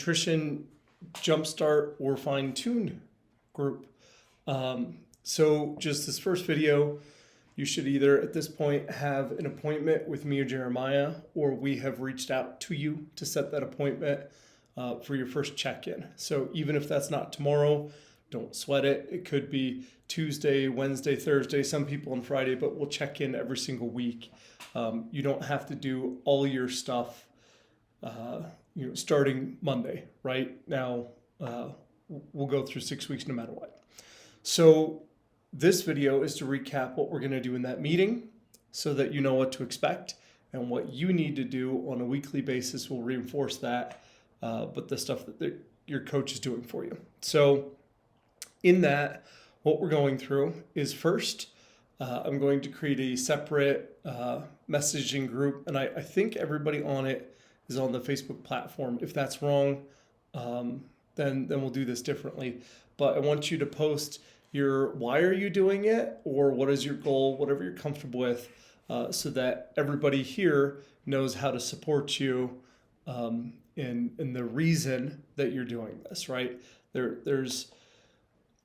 nutrition jumpstart or fine tune group. So just this first video, you should either at this point have an appointment with me or Jeremiah, or we have reached out to you to set that appointment for your first check-in. So even if that's not tomorrow, don't sweat it. It could be Tuesday, Wednesday, Thursday, some people on Friday, but we'll check in every single week. You don't have to do all your stuff starting Monday, right? Now, we'll go through 6 weeks no matter what. So this video is to recap what we're going to do in that meeting so that you know what to expect, and what you need to do on a weekly basis will reinforce that, but the stuff that your coach is doing for you. So in that, what we're going through is first, I'm going to create a separate messaging group, and I think everybody on it is on the Facebook platform. If that's wrong, then we'll do this differently. But I want you to post your why are you doing it, or what is your goal, whatever you're comfortable with, so that everybody here knows how to support you in the reason that you're doing this, right?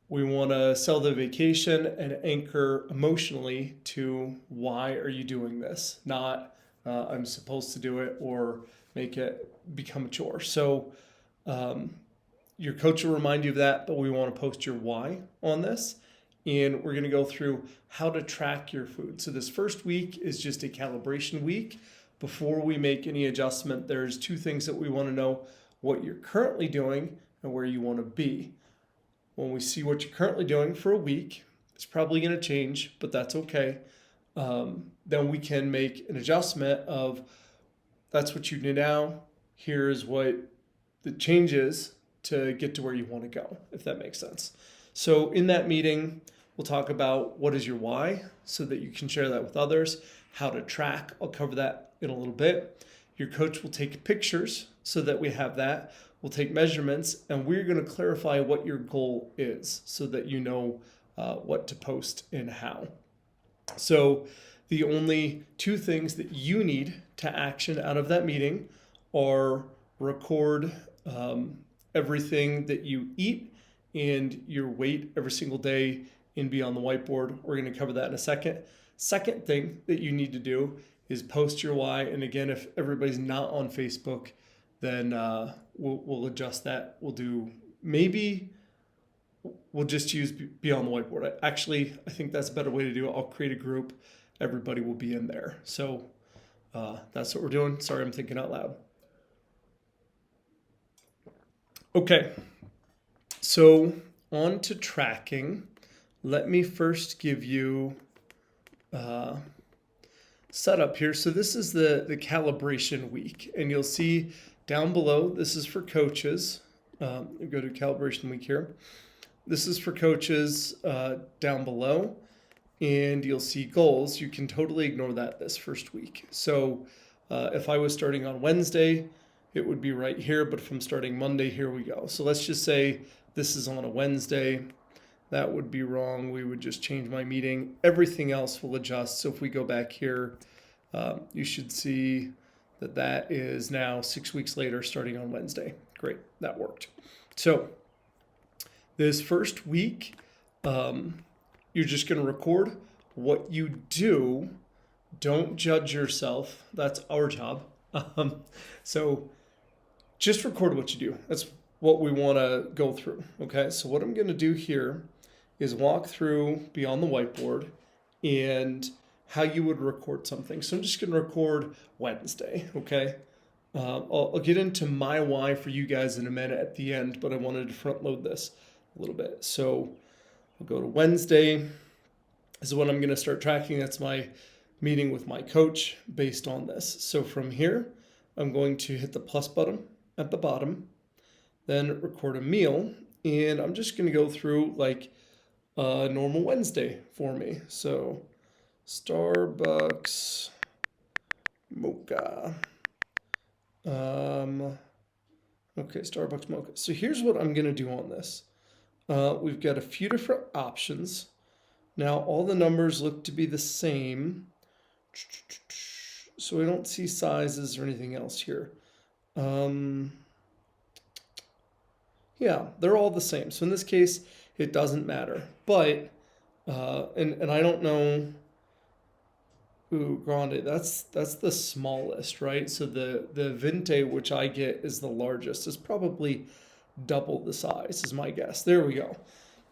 We want to sell the vacation and anchor emotionally to why are you doing this, not I'm supposed to do it or make it become a chore. So your coach will remind you of that, but we want to post your why on this. And we're going to go through how to track your food. So this first week is just a calibration week. Before we make any adjustment, there's two things that we want to know: what you're currently doing and where you want to be. When we see what you're currently doing for a week, it's probably going to change, but that's okay. Then we can make an adjustment of that's what you do now. Here's what the change is to get to where you want to go, if that makes sense. So in that meeting, we'll talk about what is your why so that you can share that with others, how to track. I'll cover that in a little bit. Your coach will take pictures so that we have that. We'll take measurements, and we're going to clarify what your goal is so that you know what to post and how. So the only two things that you need to action out of that meeting are record everything that you eat and your weight every single day and be on the whiteboard. We're going to cover that in a second. Second thing that you need to do is post your why. And again, if everybody's not on Facebook, then we'll adjust that. We'll just use be on the whiteboard. I think that's a better way to do it. I'll create a group. Everybody will be in there. So that's what we're doing. Sorry, I'm thinking out loud. Okay, so on to tracking. Let me first give you setup here. So this is the calibration week, and you'll see down below, this is for coaches. Go to calibration week here. This is for coaches down below, and you'll see goals. You can totally ignore that this first week. So if I was starting on Wednesday, it would be right here, but if I'm starting Monday, here we go. So let's just say this is on a Wednesday. That would be wrong. We would just change my meeting. Everything else will adjust. So if we go back here, you should see that is now 6 weeks later, starting on Wednesday. Great, that worked. So this first week, you're just going to record what you do. Don't judge yourself. That's our job. So just record what you do. That's what we want to go through. Okay, so what I'm going to do here is walk through beyond the whiteboard and how you would record something. So I'm just going to record Wednesday. Okay, I'll get into my why for you guys in a minute at the end, but I wanted to front load this a little bit. So I'll go to Wednesday. This is when I'm going to start tracking. That's my meeting with my coach based on this. So from here, I'm going to hit the plus button at the bottom, then record a meal, and I'm just going to go through like a normal Wednesday for me. So Starbucks mocha. Okay, Starbucks mocha. So here's what I'm going to do on this. We've got a few different options. Now all the numbers look to be the same. So we don't see sizes or anything else here. Yeah, they're all the same. So in this case, it doesn't matter. But and I don't know. Ooh, grande. That's the smallest, right? So the vinte, which I get, is the largest. It's probably double the size, is my guess. There we go.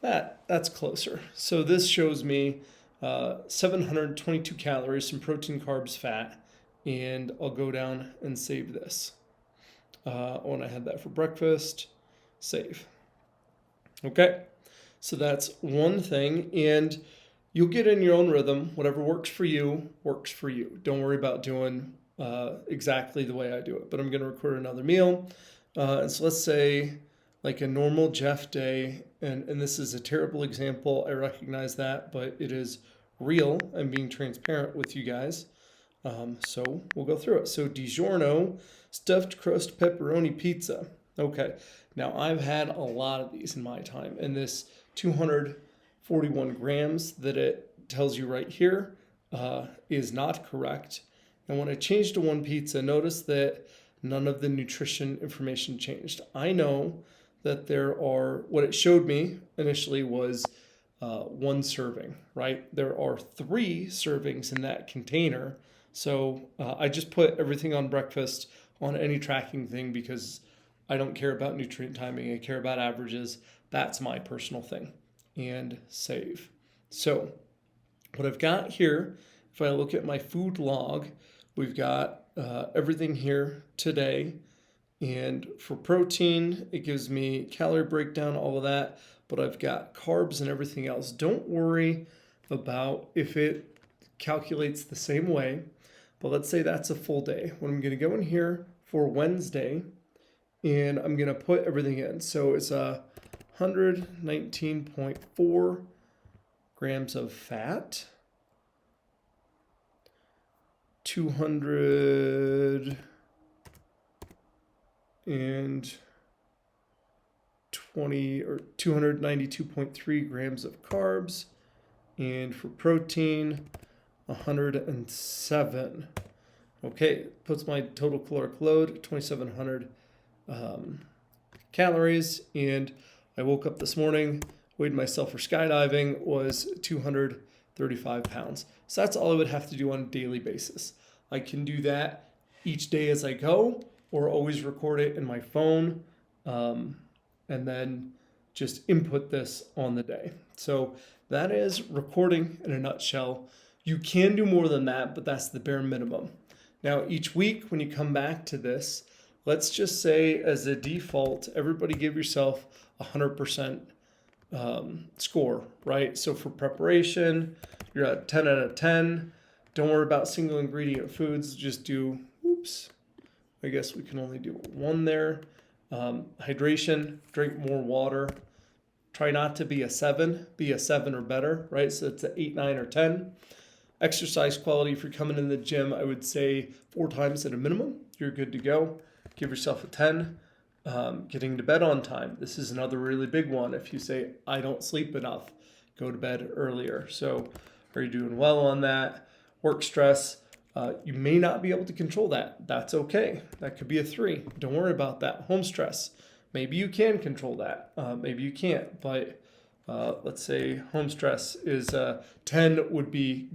That's closer. So this shows me 722 calories, some protein, carbs, fat, and I'll go down and save this. When I had that for breakfast, save. Okay, so that's one thing, and you'll get in your own rhythm. Whatever works for you works for you. Don't worry about doing exactly the way I do it. But I'm going to record another meal, and so let's say like a normal Jeff day, and this is a terrible example. I recognize that, but it is real. I'm being transparent with you guys. So we'll go through it. So DiGiorno stuffed crust pepperoni pizza. Okay, now I've had a lot of these in my time, and this 241 grams that it tells you right here is not correct. And when I changed to one pizza, notice that none of the nutrition information changed. I know that there are, what it showed me initially was one serving, right? There are 3 servings in that container. So I just put everything on breakfast on any tracking thing because I don't care about nutrient timing. I care about averages. That's my personal thing. And save. So what I've got here, if I look at my food log, we've got everything here today. And for protein, it gives me calorie breakdown, all of that. But I've got carbs and everything else. Don't worry about if it calculates the same way. But let's say that's a full day. When I'm going to go in here for Wednesday, and I'm going to put everything in. So it's 119.4 grams of fat, 220 or 292.3 grams of carbs, and for protein, 107. Okay, puts my total caloric load 2,700 calories, and I woke up this morning, weighed myself for skydiving, was 235 pounds. So that's all I would have to do on a daily basis. I can do that each day as I go, or always record it in my phone, and then just input this on the day. So that is recording in a nutshell. You can do more than that, but that's the bare minimum. Now, each week when you come back to this, let's just say as a default, everybody give yourself 100% score, right? So for preparation, you're at 10 out of 10. Don't worry about single ingredient foods. Just do, oops, I guess we can only do 1 there. Hydration, drink more water. Try not to be a 7, be a 7 or better, right? So it's an 8, 9, or 10. Exercise quality, if you're coming in the gym, I would say 4 times at a minimum. You're good to go. Give yourself a 10. Getting to bed on time. This is another really big one. If you say, I don't sleep enough, go to bed earlier. So are you doing well on that? Work stress. You may not be able to control that. That's okay. That could be a 3. Don't worry about that. Home stress. Maybe you can control that. Maybe you can't. But let's say home stress is 10 would be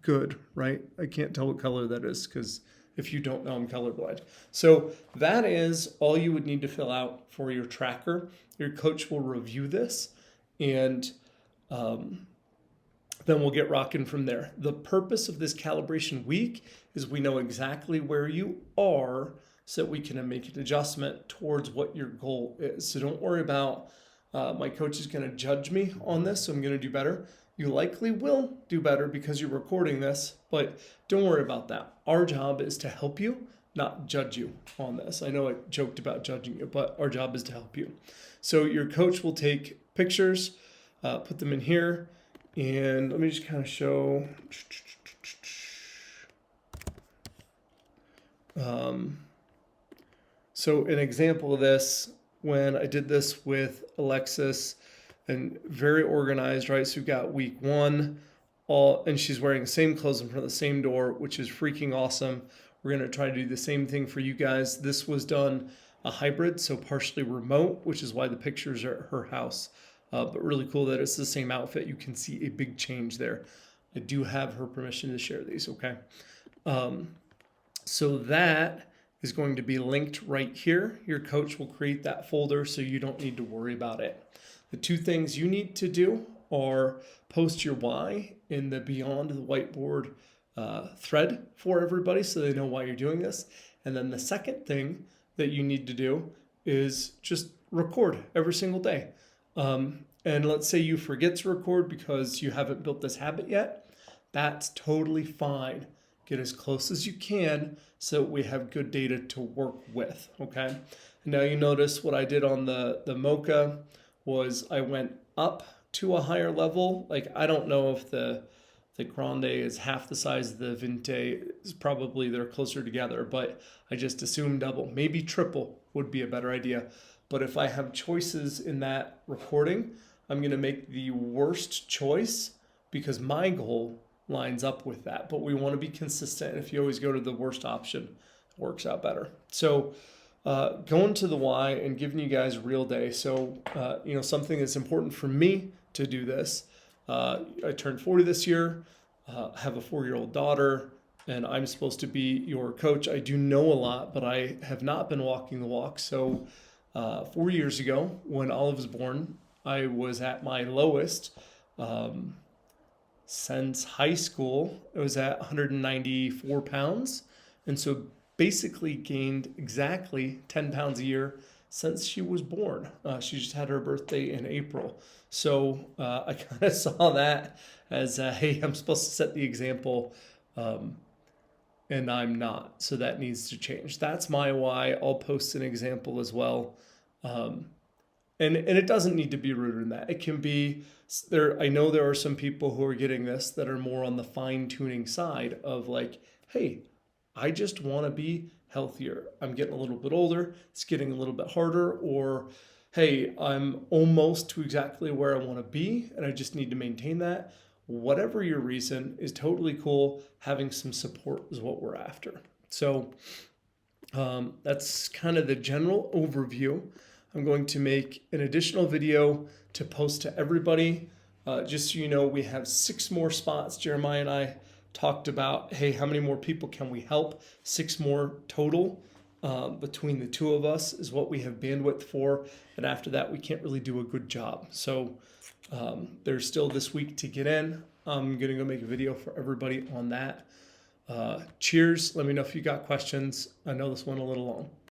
good, right? I can't tell what color that is because if you don't know, I'm colorblind. So that is all you would need to fill out for your tracker. Your coach will review this, and then we'll get rocking from there. The purpose of this calibration week is we know exactly where you are so that we can make an adjustment towards what your goal is. So don't worry about my coach is going to judge me on this, so I'm going to do better. You likely will do better because you're recording this, but don't worry about that. Our job is to help you, not judge you on this. I know I joked about judging you, but our job is to help you. So your coach will take pictures, put them in here, and let me just kind of show. So an example of this, when I did this with Alexis, and very organized, right? So we've got week 1, and she's wearing the same clothes in front of the same door, which is freaking awesome. We're going to try to do the same thing for you guys. This was done a hybrid, so partially remote, which is why the pictures are at her house. But really cool that it's the same outfit. You can see a big change there. I do have her permission to share these, okay? So that is going to be linked right here. Your coach will create that folder so you don't need to worry about it. The two things you need to do are post your why in the Beyond the Whiteboard thread for everybody so they know why you're doing this. And then the second thing that you need to do is just record every single day. And let's say you forget to record because you haven't built this habit yet. That's totally fine. Get as close as you can so we have good data to work with, okay? Now you notice what I did on the Mocha was I went up to a higher level. Like, I don't know if the Grande is half the size of the Vinte. It's probably they're closer together, but I just assumed double. Maybe triple would be a better idea. But if I have choices in that recording, I'm going to make the worst choice because my goal lines up with that. But we want to be consistent. If you always go to the worst option, it works out better. So going to the why and giving you guys real day. So, something that's important for me to do this. I turned 40 this year, have a 4-year-old daughter, and I'm supposed to be your coach. I do know a lot, but I have not been walking the walk. So 4 years ago, when Olive was born, I was at my lowest since high school. It was at 194 pounds. And so basically gained exactly 10 pounds a year since she was born. She just had her birthday in April. So I kind of saw that as, hey, I'm supposed to set the example, and I'm not. So that needs to change. That's my why. I'll post an example as well. And it doesn't need to be rooted in that. It can be there. I know there are some people who are getting this that are more on the fine tuning side of like, hey, I just want to be healthier. I'm getting a little bit older. It's getting a little bit harder. Or, hey, I'm almost to exactly where I want to be and I just need to maintain that. Whatever your reason is totally cool. Having some support is what we're after. So that's kind of the general overview. I'm going to make an additional video to post to everybody. Just so you know, we have 6 more spots. Jeremiah and I talked about, hey, how many more people can we help? 6 more total between the two of us is what we have bandwidth for. And after that, we can't really do a good job. So there's still this week to get in. I'm going to go make a video for everybody on that. Cheers. Let me know if you got questions. I know this went a little long.